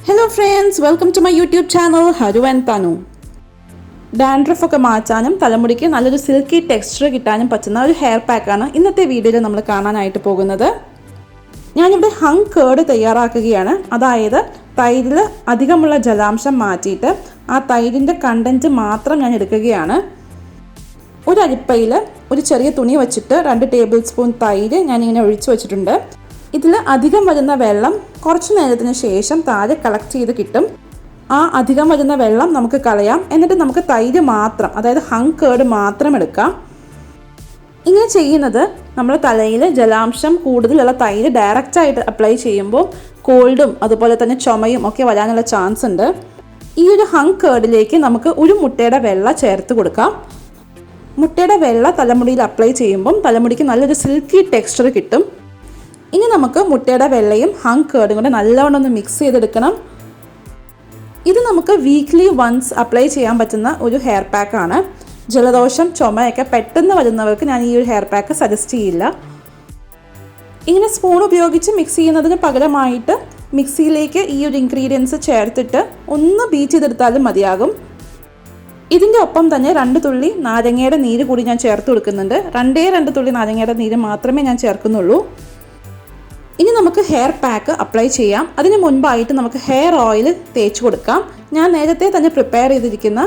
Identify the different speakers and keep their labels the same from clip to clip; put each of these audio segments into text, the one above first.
Speaker 1: Hello friends, welcome to my YouTube channel Haru and Tanu. Dandruff ഒക്കെ മാറ്റാനും തലമുടിക്ക് നല്ലൊരു silky texture കിട്ടാനും പറ്റുന്ന ഒരു ഹെയർ പാക്ക് ആണ് ഇന്നത്തെ വീഡിയോയിൽ നമ്മൾ കാണാനായിട്ട് പോകുന്നത്. ഞാൻ ഇവിടെ ഹങ് കേർഡ് തയ്യാറാക്കുകയാണ്. അതായത് തൈരിൽ അധികമുള്ള ജലാംശം മാറ്റിയിട്ട് ആ തൈരിന്റെ കണ്ടന്റ് മാത്രം ഞാൻ എടുക്കുകയാണ്. ഒരു അരിപ്പയിൽ ഒരു ചെറിയ തുണി വെച്ചിട്ട് 2 ടേബിൾ സ്പൂൺ തൈര് ഞാൻ ഇങ്ങനെ ഒഴിച്ചു വെച്ചിട്ടുണ്ട്. ഇതിൽ അധികം വരുന്ന വെള്ളം കുറച്ച് നേരത്തിന് ശേഷം താഴെ കളക്ട് ചെയ്ത് കിട്ടും. ആ അധികം വരുന്ന വെള്ളം നമുക്ക് കളയാം. എന്നിട്ട് നമുക്ക് തൈര് മാത്രം, അതായത് ഹങ് കേർഡ് മാത്രം എടുക്കാം. ഇങ്ങനെ ചെയ്യുന്നത് നമ്മൾ തലയിൽ ജലാംശം കൂടുതലുള്ള തൈര് ഡയറക്റ്റായിട്ട് അപ്ലൈ ചെയ്യുമ്പോൾ കോൾഡും അതുപോലെ തന്നെ ചുമയും ഒക്കെ വരാനുള്ള ചാൻസ് ഉണ്ട്. ഈ ഒരു ഹങ് കേർഡിലേക്ക് നമുക്ക് ഒരു മുട്ടയുടെ വെള്ള ചേർത്ത് കൊടുക്കാം. മുട്ടയുടെ വെള്ള തലമുടിയിൽ അപ്ലൈ ചെയ്യുമ്പം തലമുടിക്ക് നല്ലൊരു സിൽക്കി ടെക്സ്ചർ കിട്ടും. ഇനി നമുക്ക് മുട്ടയുടെ വെള്ളയും ഹങ് കേർഡും കൂടെ നല്ലവണ്ണം ഒന്ന് മിക്സ് ചെയ്തെടുക്കണം. ഇത് നമുക്ക് വീക്ക്ലി വൺസ് അപ്ലൈ ചെയ്യാൻ പറ്റുന്ന ഒരു ഹെയർ പാക്കാണ്. ജലദോഷം ചുമയൊക്കെ പെട്ടെന്ന് വരുന്നവർക്ക് ഞാൻ ഈ ഒരു ഹെയർ പാക്ക് സജസ്റ്റ് ചെയ്യില്ല. ഇങ്ങനെ സ്പൂൺ ഉപയോഗിച്ച് മിക്സ് ചെയ്യുന്നതിന് പകരമായിട്ട് മിക്സിയിലേക്ക് ഈ ഒരു ഇൻഗ്രീഡിയൻസ് ചേർത്തിട്ട് ഒന്ന് ബീറ്റ് ചെയ്തെടുത്താലും മതിയാകും. ഇതിൻ്റെ ഒപ്പം തന്നെ 2 തുള്ളി നാരങ്ങയുടെ നീര് കൂടി ഞാൻ ചേർത്ത് കൊടുക്കുന്നുണ്ട്. 2 തുള്ളി നാരങ്ങയുടെ നീര് മാത്രമേ ഞാൻ ചേർക്കുന്നുള്ളൂ. ഇനി നമുക്ക് ഹെയർ പാക്ക് അപ്ലൈ ചെയ്യാം. അതിന് മുൻപായിട്ട് നമുക്ക് ഹെയർ ഓയിൽ തേച്ച് കൊടുക്കാം. ഞാൻ നേരത്തെ തന്നെ പ്രിപ്പയർ ചെയ്തിരിക്കുന്ന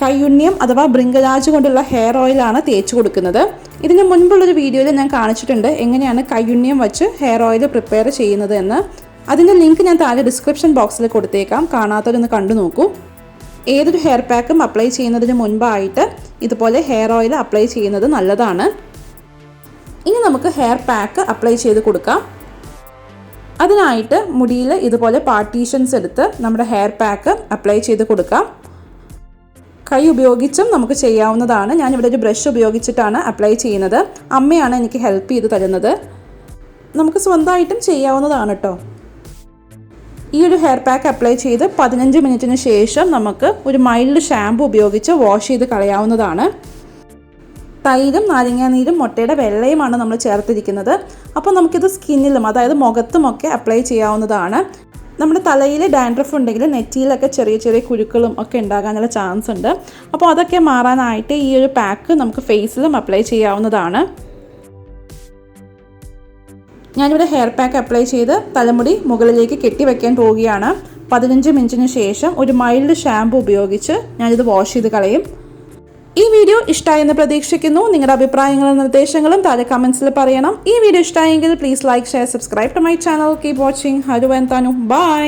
Speaker 1: കയ്യുണ്ണിയം അഥവാ ഭൃംഗരാജ് കൊണ്ടുള്ള ഹെയർ ഓയിലാണ് തേച്ച് കൊടുക്കുന്നത്. ഇതിന് മുൻപുള്ളൊരു വീഡിയോയിൽ ഞാൻ കാണിച്ചിട്ടുണ്ട് എങ്ങനെയാണ് കയ്യുണ്ണിയം വെച്ച് ഹെയർ ഓയിൽ പ്രിപ്പയർ ചെയ്യുന്നത് എന്ന്. അതിൻ്റെ ലിങ്ക് ഞാൻ താഴെ ഡിസ്ക്രിപ്ഷൻ ബോക്സിൽ കൊടുത്തേക്കാം. കാണാത്തവരൊന്ന് കണ്ടു നോക്കൂ. ഏതൊരു ഹെയർ പാക്കും അപ്ലൈ ചെയ്യുന്നതിന് മുൻപായിട്ട് ഇതുപോലെ ഹെയർ ഓയിൽ അപ്ലൈ ചെയ്യുന്നത് നല്ലതാണ്. ഇനി നമുക്ക് ഹെയർ പാക്ക് അപ്ലൈ ചെയ്ത് കൊടുക്കാം. അതിനായിട്ട് മുടിയിൽ ഇതുപോലെ പാർട്ടീഷൻസ് എടുത്ത് നമ്മുടെ ഹെയർ പാക്ക് അപ്ലൈ ചെയ്ത് കൊടുക്കാം. കൈ ഉപയോഗിച്ചും നമുക്ക് ചെയ്യാവുന്നതാണ്. ഞാനിവിടെ ഒരു ബ്രഷ് ഉപയോഗിച്ചിട്ടാണ് അപ്ലൈ ചെയ്യുന്നത്. അമ്മയാണ് എനിക്ക് ഹെൽപ്പ് ചെയ്ത് തരുന്നത്. നമുക്ക് സ്വന്തമായിട്ടും ചെയ്യാവുന്നതാണ് കേട്ടോ. ഈ ഒരു ഹെയർ പാക്ക് അപ്ലൈ ചെയ്ത് 15 മിനിറ്റിന് ശേഷം നമുക്ക് ഒരു മൈൽഡ് ഷാമ്പു ഉപയോഗിച്ച് വാഷ് ചെയ്ത് കളയാവുന്നതാണ്. തൈരും നാരങ്ങാനീരും മുട്ടയുടെ വെള്ളയുമാണ് നമ്മൾ ചേർത്തിരിക്കുന്നത്. അപ്പോൾ നമുക്കിത് സ്കിന്നിലും അതായത് മുഖത്തുമൊക്കെ അപ്ലൈ ചെയ്യാവുന്നതാണ്. നമ്മുടെ തലയിൽ ഡാൻഡ്രഫ് ഉണ്ടെങ്കിൽ നെറ്റിയിലൊക്കെ ചെറിയ ചെറിയ കുരുക്കളും ഒക്കെ ഉണ്ടാകാനുള്ള ചാൻസ് ഉണ്ട്. അപ്പോൾ അതൊക്കെ മാറാനായിട്ട് ഈ ഒരു പാക്ക് നമുക്ക് ഫേസിലും അപ്ലൈ ചെയ്യാവുന്നതാണ്. ഞാനിവിടെ ഹെയർ പാക്ക് അപ്ലൈ ചെയ്ത് തലമുടി മുകളിലേക്ക് കെട്ടിവെക്കാൻ പോവുകയാണ്. 15 മിനിറ്റിന് ശേഷം ഒരു മൈൽഡ് ഷാമ്പു ഉപയോഗിച്ച് ഞാനിത് വാഷ് ചെയ്ത് കളയും. ഈ വീഡിയോ ഇഷ്ടമായെന്ന് പ്രതീക്ഷിക്കുന്നു. നിങ്ങളുടെ അഭിപ്രായങ്ങളും നിർദ്ദേശങ്ങളും താഴെ കമൻസിൽ പറയണം. ഈ വീഡിയോ ഇഷ്ടമായെങ്കിൽ please like share subscribe to my channel. Keep watching. Haru and Thanu. By.